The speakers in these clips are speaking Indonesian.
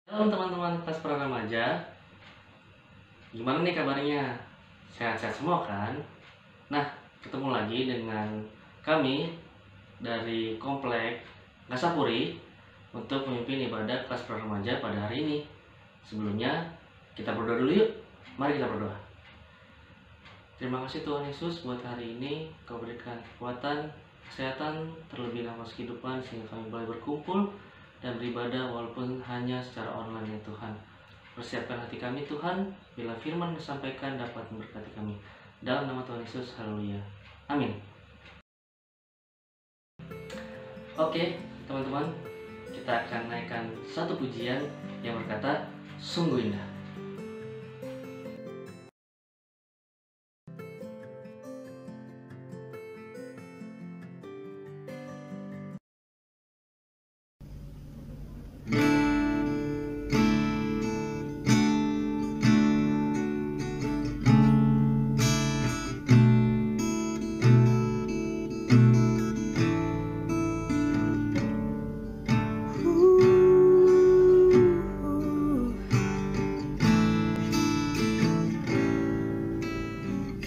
Halo teman-teman kelas pra remaja, gimana nih kabarnya? Sehat-sehat semua kan? Nah, ketemu lagi dengan kami dari Komplek Ngasapuri untuk memimpin ibadah kelas pra remaja pada hari ini. Sebelumnya, kita berdoa dulu yuk. Mari kita berdoa. Terima kasih Tuhan Yesus buat hari ini. Kau berikan kekuatan, kesehatan, terlebih nafas kehidupan sehingga kami boleh berkumpul dan beribadah walaupun hanya secara online ya Tuhan. Persiapkan hati kami Tuhan, bila firman disampaikan dapat memberkati kami. Dalam nama Tuhan Yesus, haleluya. Amin. Oke, teman-teman, kita akan naikkan satu pujian yang berkata, sungguh indah.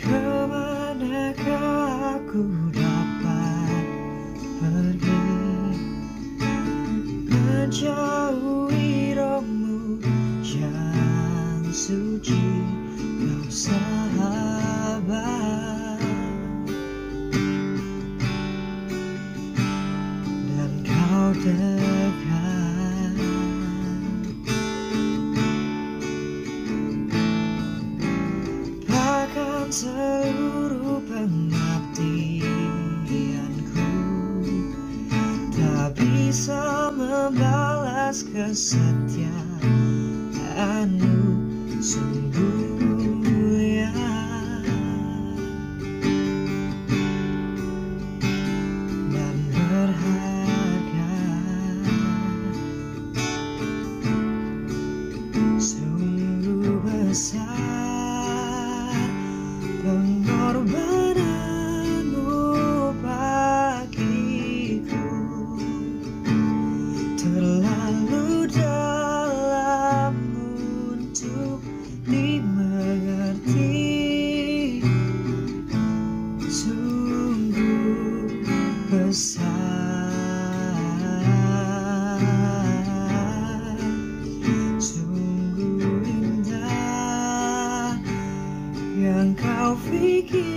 Kemanakah aku dapat pergi menjauhi rohmu yang suci, kau sahabat dan kau dekat. Bahkan seluruh pengabdianku tak bisa membalas kesetiaanmu, sungguh mulia dan berharga, sungguh besar pengorbananmu bagiku, terlalu dalam untuk dimengerti, sungguh besar, sungguh indah yang kau pikirkan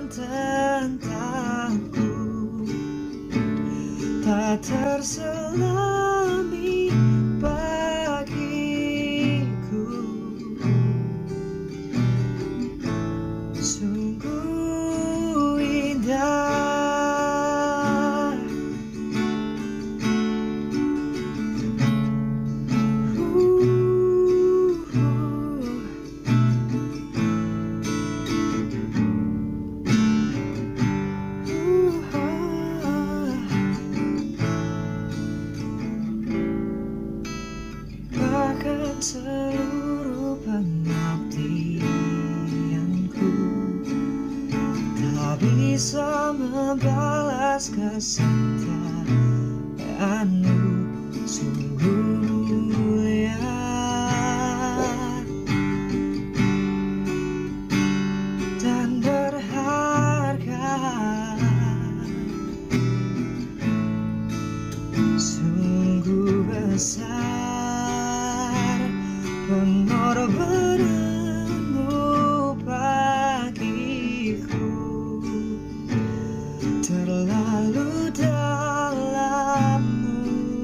tentangku, tak terselami bagiku, sungguh indah. Bahkan seluruh pengabdianku tak bisa membalas kesetiaanmu, sungguh mulia dan berharga, sungguh besar pengorbananmu bagiku, terlalu dalam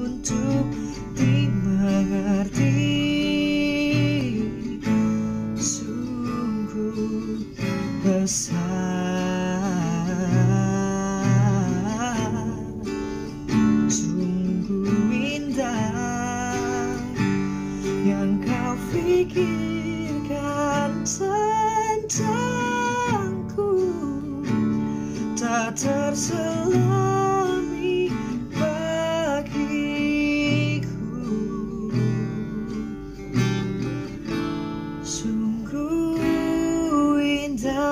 untuk dimengerti, sungguh besar, sungguh indah yang kau pikirkan tentangku, tak terselami bagiku, sungguh indah,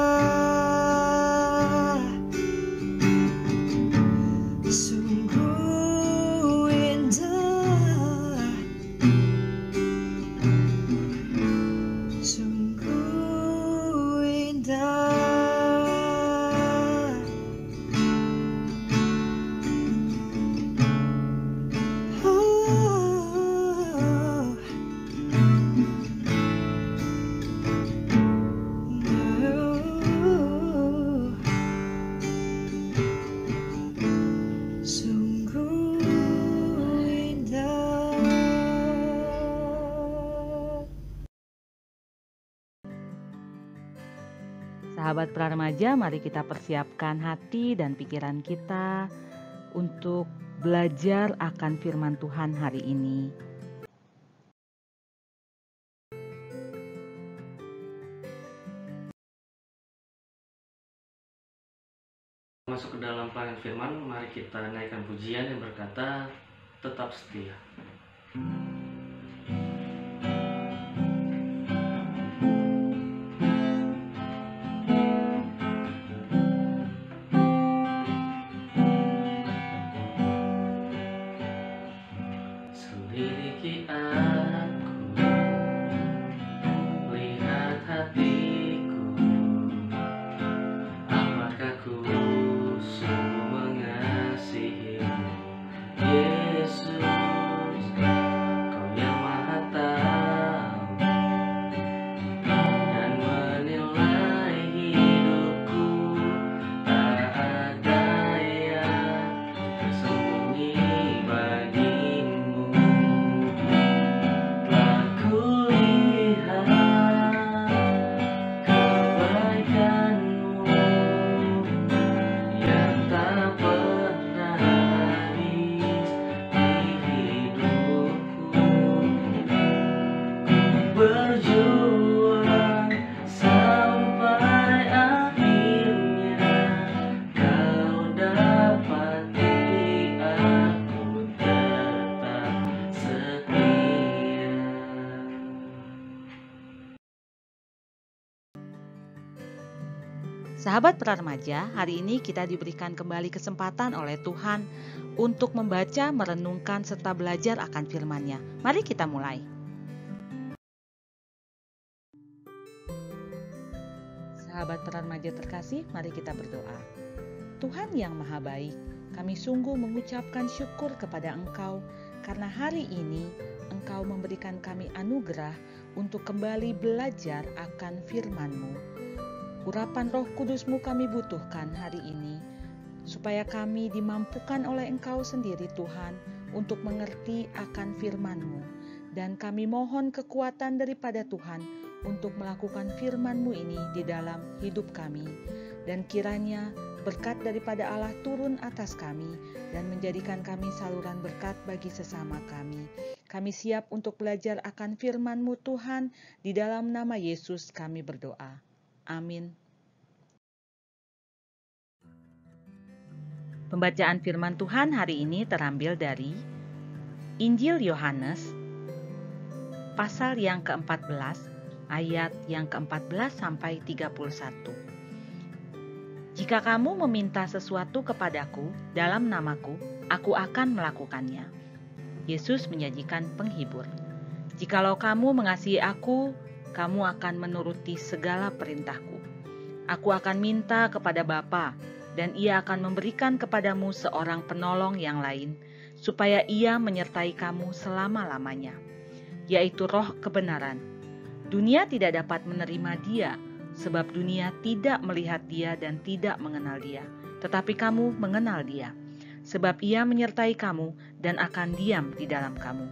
sungguh indah Sahabat Praremaja, mari kita persiapkan hati dan pikiran kita untuk belajar akan firman Tuhan hari ini. Masuk ke dalam pelayanan firman, mari kita naikkan pujian yang berkata, tetap setia. Selidiki aku, lihat hatiku, apakah ku sungguh mengasihimu, Yesus, Kau yang Maha Tahu dan menilai hidupku, tak ada yang tersembunyi bagimu. Telah kulihat kebaikanmu yang tak pernah habis di hidupku. Berjuang sampai akhirnya Kau dapati aku tetap setia. Sahabat Praremaja, hari ini kita diberikan kembali kesempatan oleh Tuhan untuk membaca, merenungkan, serta belajar akan firman-Nya. Mari kita mulai. Sahabat Praremaja terkasih, mari kita berdoa. Tuhan yang Maha Baik, kami sungguh mengucapkan syukur kepada Engkau karena hari ini Engkau memberikan kami anugerah untuk kembali belajar akan firman-Mu. Urapan Roh Kudus-Mu kami butuhkan hari ini, supaya kami dimampukan oleh Engkau sendiri Tuhan untuk mengerti akan firman-Mu. Dan kami mohon kekuatan daripada Tuhan untuk melakukan firman-Mu ini di dalam hidup kami. Dan kiranya berkat daripada Allah turun atas kami dan menjadikan kami saluran berkat bagi sesama kami. Kami siap untuk belajar akan firman-Mu Tuhan, di dalam nama Yesus kami berdoa. Amin. Pembacaan firman Tuhan hari ini terambil dari Injil Yohanes, pasal yang ke-14, ayat yang ke-14 sampai 31. Jika kamu meminta sesuatu kepadaku dalam namaku, aku akan melakukannya. Yesus menyajikan penghibur. Jikalau kamu mengasihi aku, kamu akan menuruti segala perintahku. Aku akan minta kepada Bapa, dan Ia akan memberikan kepadamu seorang penolong yang lain, supaya Ia menyertai kamu selama-lamanya, yaitu Roh kebenaran. Dunia tidak dapat menerima Dia, sebab dunia tidak melihat Dia dan tidak mengenal Dia. Tetapi kamu mengenal Dia, sebab Ia menyertai kamu dan akan diam di dalam kamu.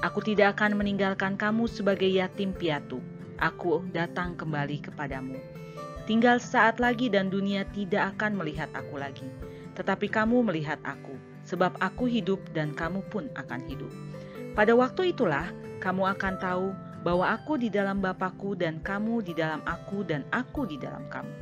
Aku tidak akan meninggalkan kamu sebagai yatim piatu. Aku datang kembali kepadamu. Tinggal sesaat lagi dan dunia tidak akan melihat aku lagi. Tetapi kamu melihat aku, sebab aku hidup dan kamu pun akan hidup. Pada waktu itulah kamu akan tahu bahwa aku di dalam Bapa-Ku dan kamu di dalam aku dan aku di dalam kamu.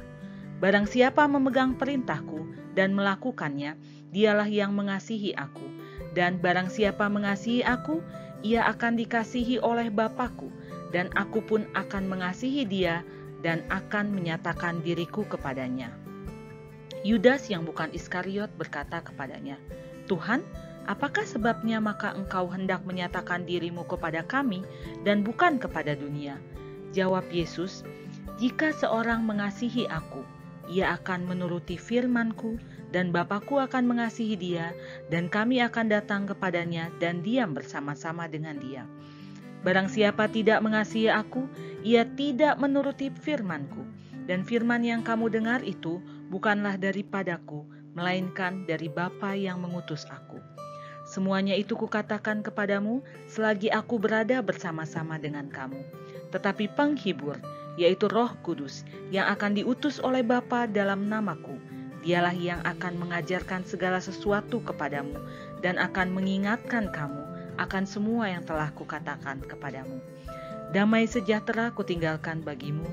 Barang siapa memegang perintahku dan melakukannya, dialah yang mengasihi aku. Dan barang siapa mengasihi aku, ia akan dikasihi oleh Bapa-Ku, dan aku pun akan mengasihi dia dan akan menyatakan diriku kepadanya. Yudas yang bukan Iskariot berkata kepadanya, Tuhan, apakah sebabnya maka engkau hendak menyatakan dirimu kepada kami dan bukan kepada dunia? Jawab Yesus, jika seorang mengasihi aku, ia akan menuruti firman-Ku, dan Bapa-Ku akan mengasihi dia, dan kami akan datang kepadanya dan diam bersama-sama dengan dia. Barang siapa tidak mengasihi aku, ia tidak menuruti firman-Ku, dan firman yang kamu dengar itu bukanlah daripadaku, melainkan dari Bapa yang mengutus aku. Semuanya itu kukatakan kepadamu selagi aku berada bersama-sama dengan kamu. Tetapi penghibur, yaitu Roh Kudus, yang akan diutus oleh Bapa dalam namaku. Dialah yang akan mengajarkan segala sesuatu kepadamu dan akan mengingatkan kamu akan semua yang telah kukatakan kepadamu. Damai sejahtera kutinggalkan bagimu,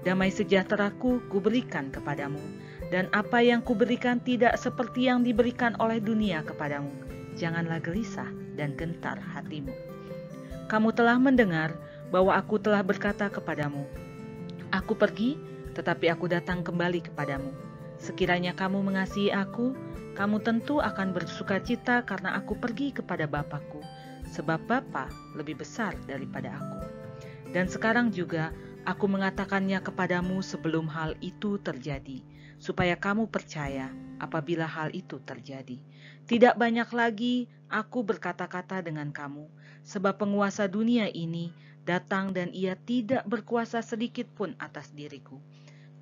damai sejahteraku kuberikan kepadamu, dan apa yang kuberikan tidak seperti yang diberikan oleh dunia kepadamu. Janganlah gelisah dan gentar hatimu. Kamu telah mendengar bahwa aku telah berkata kepadamu, aku pergi, tetapi aku datang kembali kepadamu. Sekiranya kamu mengasihi aku, kamu tentu akan bersukacita karena aku pergi kepada Bapa-Ku, sebab Bapa lebih besar daripada aku. Dan sekarang juga aku mengatakannya kepadamu sebelum hal itu terjadi, supaya kamu percaya apabila hal itu terjadi. Tidak banyak lagi aku berkata-kata dengan kamu, sebab penguasa dunia ini datang dan ia tidak berkuasa sedikit pun atas diriku.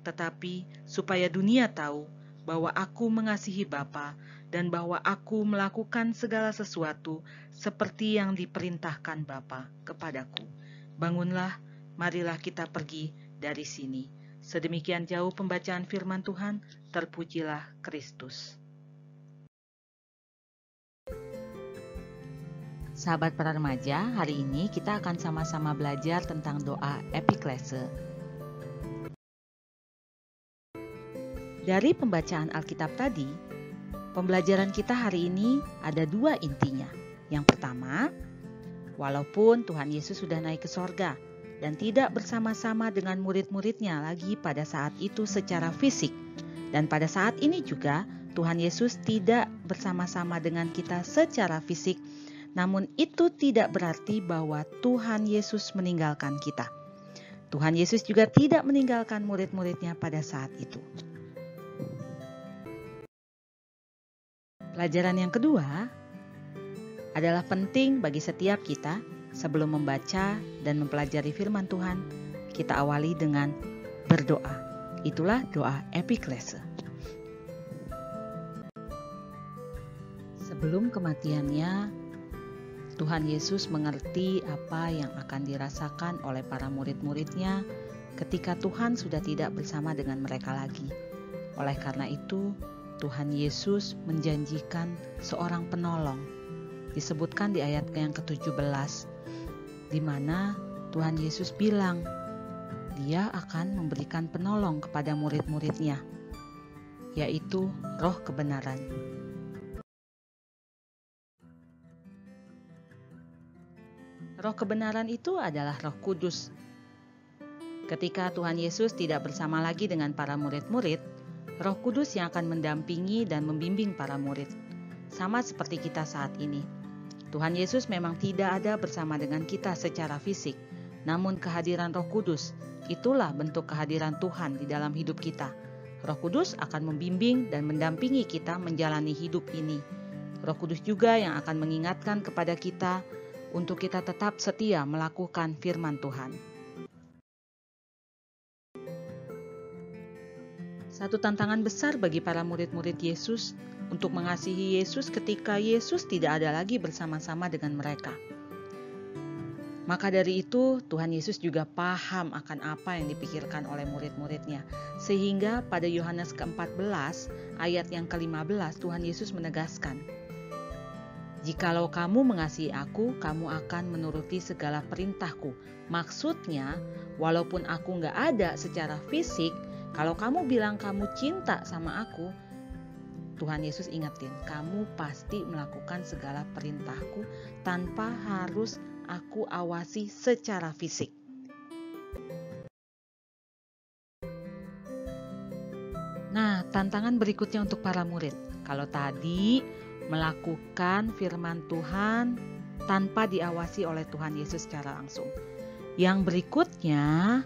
Tetapi supaya dunia tahu bahwa aku mengasihi Bapa dan bahwa aku melakukan segala sesuatu seperti yang diperintahkan Bapa kepadaku. Bangunlah, marilah kita pergi dari sini. Sedemikian jauh pembacaan firman Tuhan, terpujilah Kristus. Sahabat para remaja, hari ini kita akan sama-sama belajar tentang doa epiklese. Dari pembacaan Alkitab tadi, pembelajaran kita hari ini ada dua intinya. Yang pertama, walaupun Tuhan Yesus sudah naik ke sorga dan tidak bersama-sama dengan murid-muridnya lagi pada saat itu secara fisik, dan pada saat ini juga Tuhan Yesus tidak bersama-sama dengan kita secara fisik, namun itu tidak berarti bahwa Tuhan Yesus meninggalkan kita. Tuhan Yesus juga tidak meninggalkan murid-muridnya pada saat itu. Pelajaran yang kedua adalah penting bagi setiap kita sebelum membaca dan mempelajari firman Tuhan, kita awali dengan berdoa. Itulah doa epiklese. Sebelum kematiannya, Tuhan Yesus mengerti apa yang akan dirasakan oleh para murid-muridnya ketika Tuhan sudah tidak bersama dengan mereka lagi. Oleh karena itu, Tuhan Yesus menjanjikan seorang penolong. Disebutkan di ayat yang ke-17, di mana Tuhan Yesus bilang, Dia akan memberikan penolong kepada murid-muridnya, yaitu Roh Kebenaran. Roh kebenaran itu adalah Roh Kudus. Ketika Tuhan Yesus tidak bersama lagi dengan para murid-murid, Roh Kudus yang akan mendampingi dan membimbing para murid. Sama seperti kita saat ini. Tuhan Yesus memang tidak ada bersama dengan kita secara fisik, namun kehadiran Roh Kudus, itulah bentuk kehadiran Tuhan di dalam hidup kita. Roh Kudus akan membimbing dan mendampingi kita menjalani hidup ini. Roh Kudus juga yang akan mengingatkan kepada kita untuk kita tetap setia melakukan firman Tuhan. Satu tantangan besar bagi para murid-murid Yesus untuk mengasihi Yesus ketika Yesus tidak ada lagi bersama-sama dengan mereka. Maka dari itu, Tuhan Yesus juga paham akan apa yang dipikirkan oleh murid-muridnya. Sehingga pada Yohanes ke-14, ayat yang ke-15, Tuhan Yesus menegaskan, "Jikalau kamu mengasihi aku, kamu akan menuruti segala perintahku." Maksudnya, walaupun aku gak ada secara fisik, kalau kamu bilang kamu cinta sama aku, Tuhan Yesus ingetin, kamu pasti melakukan segala perintahku tanpa harus aku awasi secara fisik. Nah, tantangan berikutnya untuk para murid. Kalau tadi melakukan firman Tuhan tanpa diawasi oleh Tuhan Yesus secara langsung. Yang berikutnya,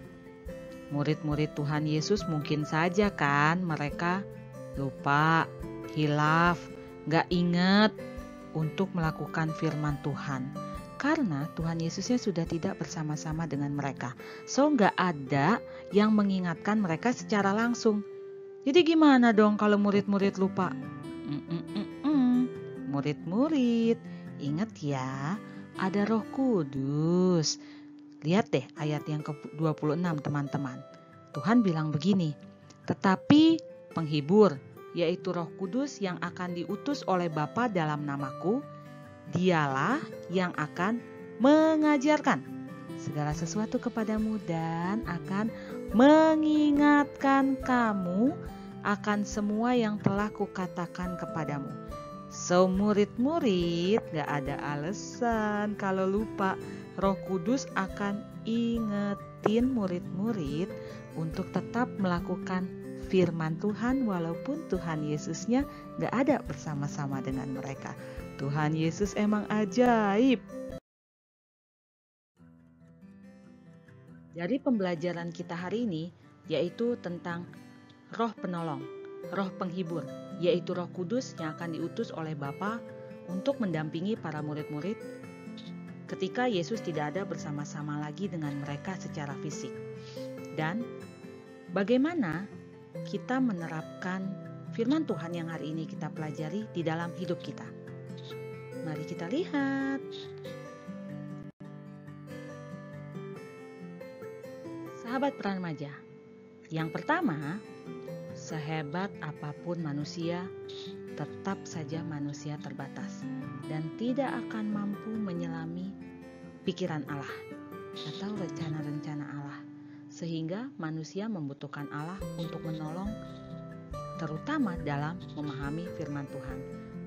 murid-murid Tuhan Yesus mungkin saja kan mereka lupa, hilaf, gak ingat untuk melakukan firman Tuhan. Karena Tuhan Yesusnya sudah tidak bersama-sama dengan mereka. So gak ada yang mengingatkan mereka secara langsung. Jadi gimana dong kalau murid-murid lupa? Murid-murid, ingat ya, ada Roh Kudus. Lihat deh ayat yang ke-26 teman-teman. Tuhan bilang begini, tetapi penghibur, yaitu Roh Kudus yang akan diutus oleh Bapa dalam namaku, dialah yang akan mengajarkan segala sesuatu kepadamu dan akan mengingatkan kamu akan semua yang telah kukatakan kepadamu. So murid-murid gak ada alasan kalau lupa. Roh Kudus akan ingetin murid-murid untuk tetap melakukan firman Tuhan walaupun Tuhan Yesusnya gak ada bersama-sama dengan mereka. Tuhan Yesus emang ajaib. Dari pembelajaran kita hari ini yaitu tentang roh penolong, roh penghibur, yaitu Roh Kudus yang akan diutus oleh Bapa untuk mendampingi para murid-murid ketika Yesus tidak ada bersama-sama lagi dengan mereka secara fisik. Dan bagaimana kita menerapkan firman Tuhan yang hari ini kita pelajari di dalam hidup kita. Mari kita lihat. Sahabat Pranamaja, yang pertama, sehebat apapun manusia, tetap saja manusia terbatas dan tidak akan mampu menyelami pikiran Allah atau rencana-rencana Allah. Sehingga manusia membutuhkan Allah untuk menolong, terutama dalam memahami firman Tuhan.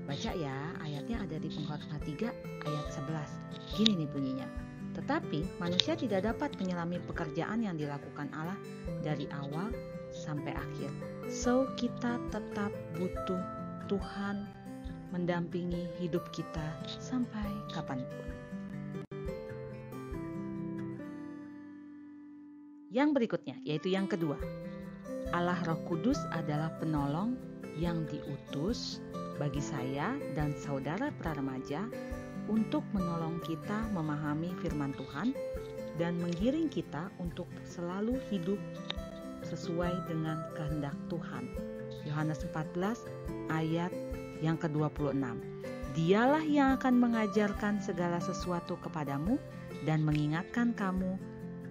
Baca ya, ayatnya ada di Pengkhotbah 3 ayat 11. Gini nih bunyinya. Tetapi manusia tidak dapat menyelami pekerjaan yang dilakukan Allah dari awal sampai akhir. So kita tetap butuh Tuhan mendampingi hidup kita sampai kapanpun. Yang berikutnya, yaitu yang kedua, Allah Roh Kudus adalah penolong yang diutus bagi saya dan saudara Pranamaja untuk menolong kita memahami firman Tuhan dan menggiring kita untuk selalu hidup sesuai dengan kehendak Tuhan. Yohanes 14 ayat yang ke-26. Dialah yang akan mengajarkan segala sesuatu kepadamu dan mengingatkan kamu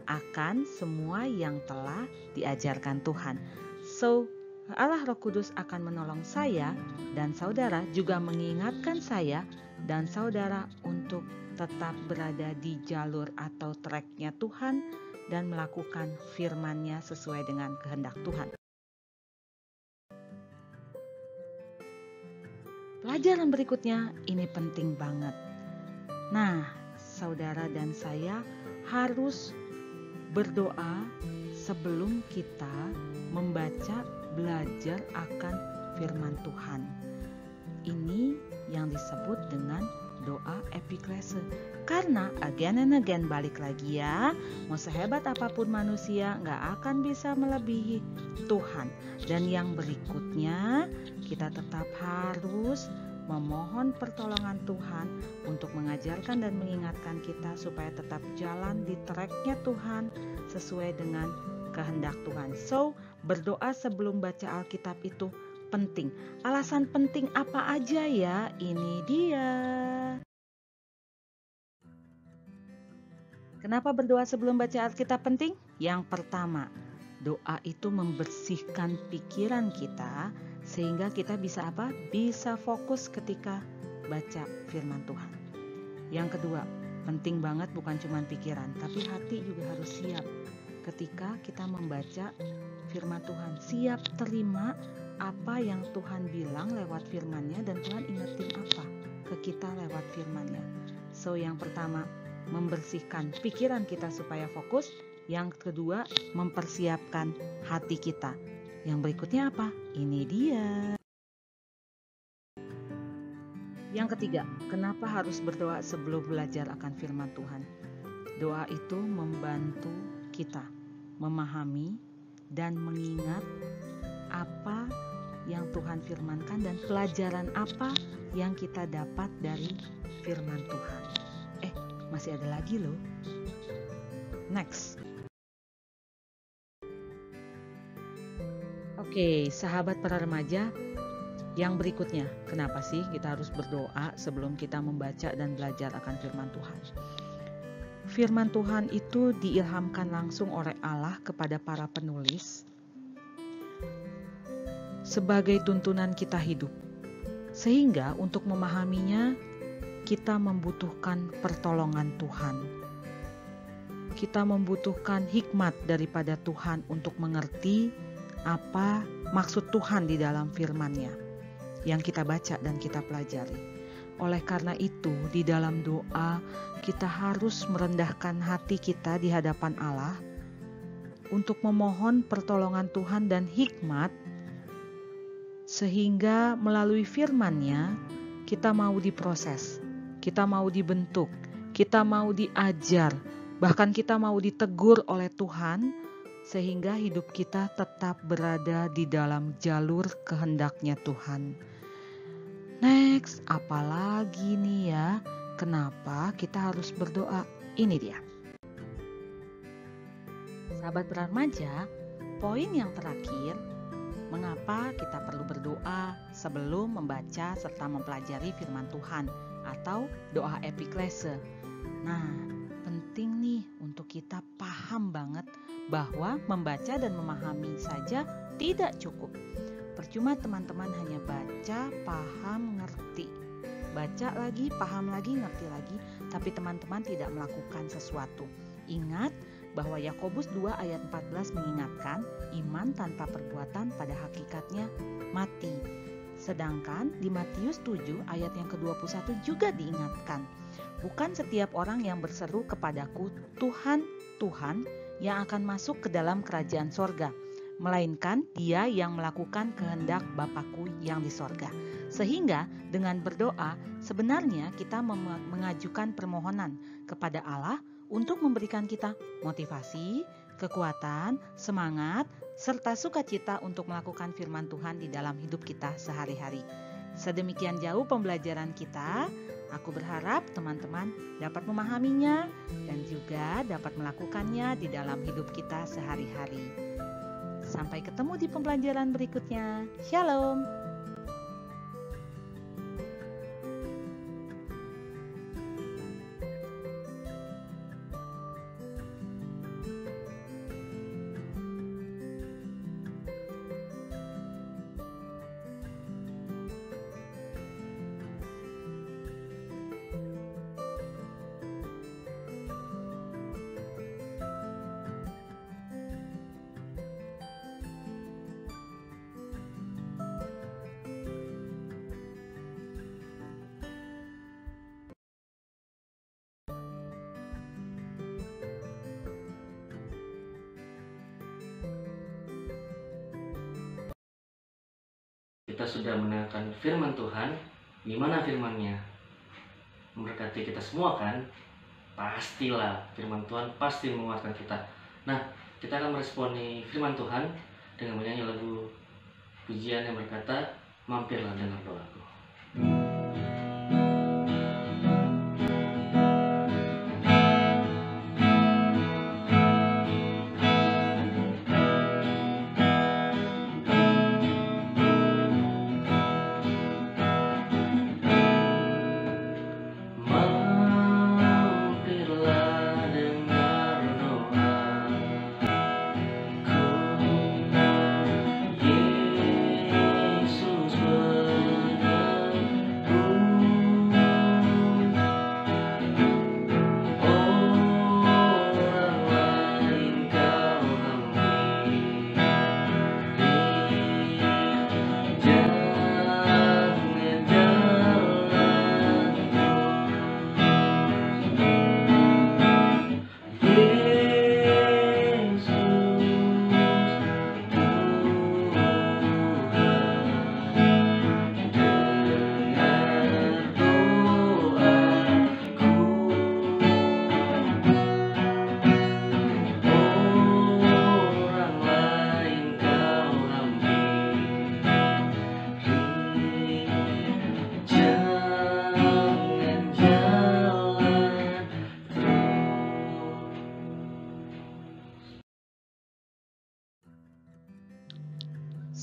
akan semua yang telah diajarkan Tuhan. So, Allah Roh Kudus akan menolong saya dan saudara juga mengingatkan saya dan saudara untuk tetap berada di jalur atau tracknya Tuhan dan melakukan firman-Nya sesuai dengan kehendak Tuhan. Pelajaran berikutnya ini penting banget. Nah, saudara dan saya harus berdoa sebelum kita membaca, belajar akan firman Tuhan. Ini yang disebut dengan doa epiklese. Karena again and again, balik lagi ya, mau sehebat apapun manusia gak akan bisa melebihi Tuhan. Dan yang berikutnya, kita tetap harus memohon pertolongan Tuhan untuk mengajarkan dan mengingatkan kita supaya tetap jalan di tracknya Tuhan sesuai dengan kehendak Tuhan. So, berdoa sebelum baca Alkitab itu penting. Alasan penting apa aja ya? Ini dia. Kenapa berdoa sebelum baca Alkitab penting? Yang pertama, doa itu membersihkan pikiran kita sehingga kita bisa apa? Bisa fokus ketika baca firman Tuhan. Yang kedua, penting banget bukan cuma pikiran, tapi hati juga harus siap ketika kita membaca firman Tuhan. Siap terima apa yang Tuhan bilang lewat firman-Nya dan Tuhan ingetin apa ke kita lewat firman-Nya. So, yang pertama, membersihkan pikiran kita supaya fokus. Yang kedua, mempersiapkan hati kita. Yang berikutnya apa? Ini dia. Yang ketiga, kenapa harus berdoa sebelum belajar akan firman Tuhan? Doa itu membantu kita memahami dan mengingat apa yang Tuhan firmankan dan pelajaran apa yang kita dapat dari firman Tuhan. Masih ada lagi loh. Next. Oke, sahabat para remaja, yang berikutnya, kenapa sih kita harus berdoa sebelum kita membaca dan belajar akan firman Tuhan? firman Tuhan itu diilhamkan langsung oleh Allah kepada para penulis sebagai tuntunan kita hidup. Sehingga untuk memahaminya, kita membutuhkan pertolongan Tuhan. Kita membutuhkan hikmat daripada Tuhan untuk mengerti apa maksud Tuhan di dalam firman-Nya yang kita baca dan kita pelajari. Oleh karena itu, di dalam doa kita harus merendahkan hati kita di hadapan Allah untuk memohon pertolongan Tuhan dan hikmat, sehingga melalui firman-Nya kita mau diproses, kita mau dibentuk, kita mau diajar, bahkan kita mau ditegur oleh Tuhan, sehingga hidup kita tetap berada di dalam jalur kehendak-Nya Tuhan. Next, apalagi nih ya, kenapa kita harus berdoa? Ini dia. Sahabat berremaja, poin yang terakhir, mengapa kita perlu berdoa sebelum membaca serta mempelajari firman Tuhan atau doa epiklese. Nah, penting nih untuk kita paham banget bahwa membaca dan memahami saja tidak cukup. Percuma teman-teman hanya baca, paham, ngerti. Baca lagi, paham lagi, ngerti lagi, tapi teman-teman tidak melakukan sesuatu. Ingat bahwa Yakobus 2 ayat 14 mengingatkan iman tanpa perbuatan pada hakikatnya mati. Sedangkan di Matius 7 ayat yang ke-21 juga diingatkan, bukan setiap orang yang berseru kepadaku Tuhan, Tuhan yang akan masuk ke dalam kerajaan sorga, melainkan dia yang melakukan kehendak Bapakku yang di sorga. Sehingga dengan berdoa sebenarnya kita mengajukan permohonan kepada Allah untuk memberikan kita motivasi, kekuatan, semangat, serta sukacita untuk melakukan firman Tuhan di dalam hidup kita sehari-hari. Sedemikian jauh pembelajaran kita. Aku berharap teman-teman dapat memahaminya dan juga dapat melakukannya di dalam hidup kita sehari-hari. Sampai ketemu di pembelajaran berikutnya. Shalom. Kita sudah mendengarkan firman Tuhan. Gimana firman-Nya? Memberkati kita semua kan? Pastilah, firman Tuhan pasti menguatkan kita. Nah, kita akan meresponi firman Tuhan dengan menyanyi lagu pujian yang berkata, mampirlah dengar doaku.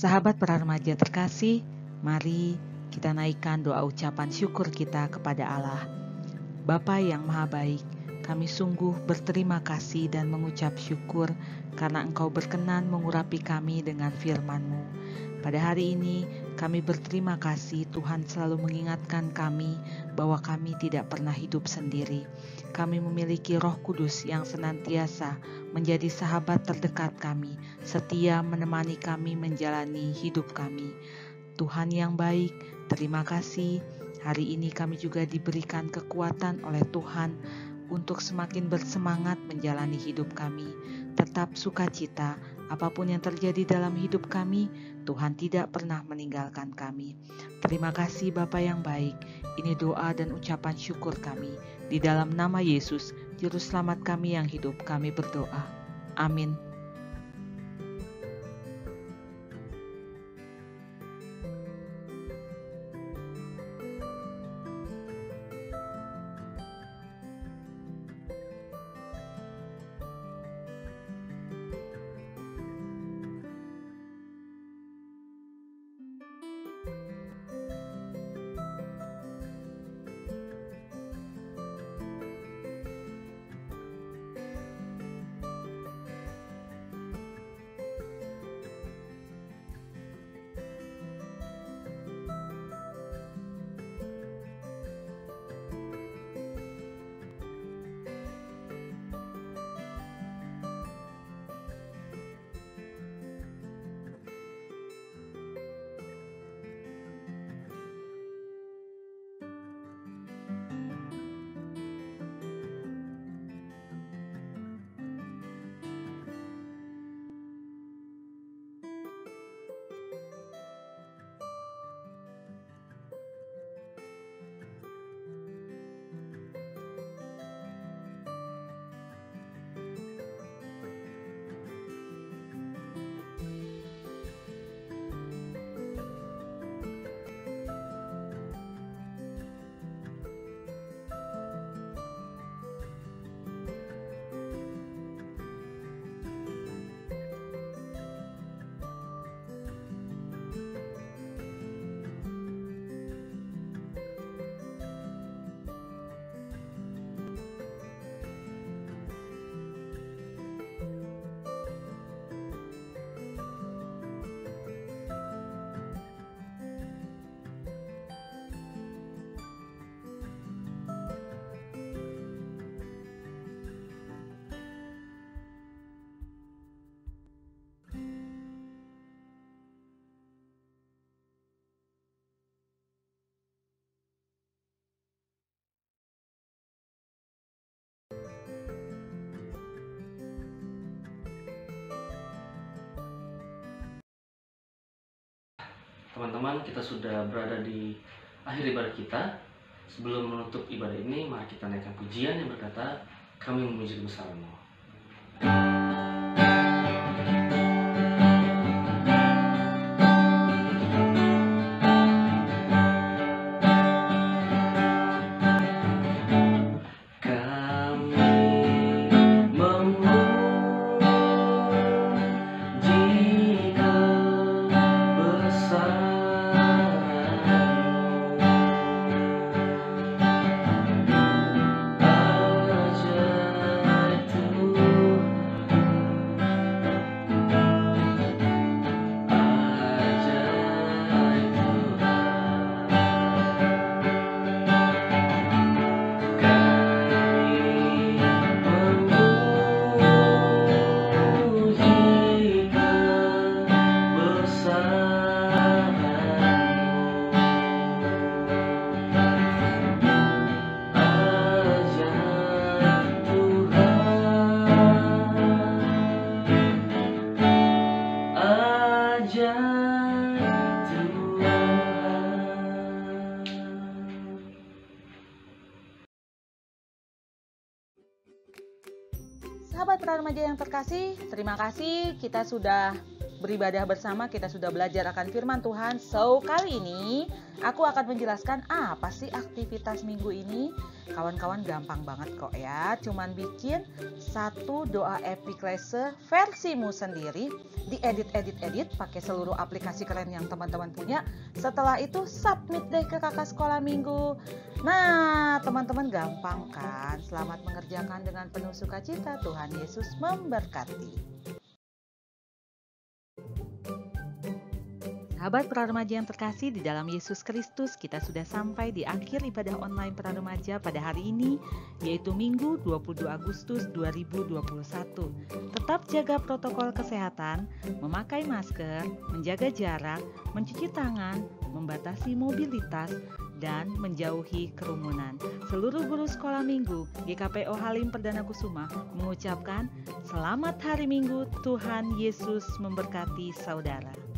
Sahabat para remaja terkasih, mari kita naikkan doa ucapan syukur kita kepada Allah. Bapa yang Maha Baik, Kami sungguh berterima kasih dan mengucap syukur karena Engkau berkenan mengurapi kami dengan firman-Mu. Pada hari ini kami berterima kasih Tuhan selalu mengingatkan kami bahwa kami tidak pernah hidup sendiri. Kami memiliki Roh Kudus yang senantiasa menjadi sahabat terdekat kami, setia menemani kami menjalani hidup kami. Tuhan yang baik, terima kasih. Hari ini kami juga diberikan kekuatan oleh Tuhan untuk semakin bersemangat menjalani hidup kami. Tetap sukacita, apapun yang terjadi dalam hidup kami, Tuhan tidak pernah meninggalkan kami. Terima kasih Bapa yang baik. Ini doa dan ucapan syukur kami. Di dalam nama Yesus, Juru Selamat kami yang hidup, kami berdoa. Amin. Teman-teman, kita sudah berada di akhir ibadah kita. Sebelum menutup ibadah ini, mari kita naikkan pujian yang berkata, "Kami memuji kebesaran-Mu." Sahabat Pra Remaja yang terkasih, terima kasih kita sudah beribadah bersama, kita sudah belajar akan firman Tuhan. So, kali ini aku akan menjelaskan apa sih aktivitas minggu ini. Kawan-kawan gampang banget kok ya. Cuman bikin satu doa epiklese versimu sendiri, diedit pakai seluruh aplikasi keren yang teman-teman punya. Setelah itu submit deh ke kakak sekolah minggu. Nah, teman-teman gampang kan? Selamat mengerjakan dengan penuh sukacita. Tuhan Yesus memberkati. Sahabat Praremaja yang terkasih di dalam Yesus Kristus, kita sudah sampai di akhir ibadah online Praremaja pada hari ini, yaitu Minggu 22 Agustus 2021. Tetap jaga protokol kesehatan, memakai masker, menjaga jarak, mencuci tangan, membatasi mobilitas, dan menjauhi kerumunan. Seluruh guru sekolah minggu GKPO Halim Perdana Kusuma mengucapkan Selamat Hari Minggu, Tuhan Yesus memberkati saudara.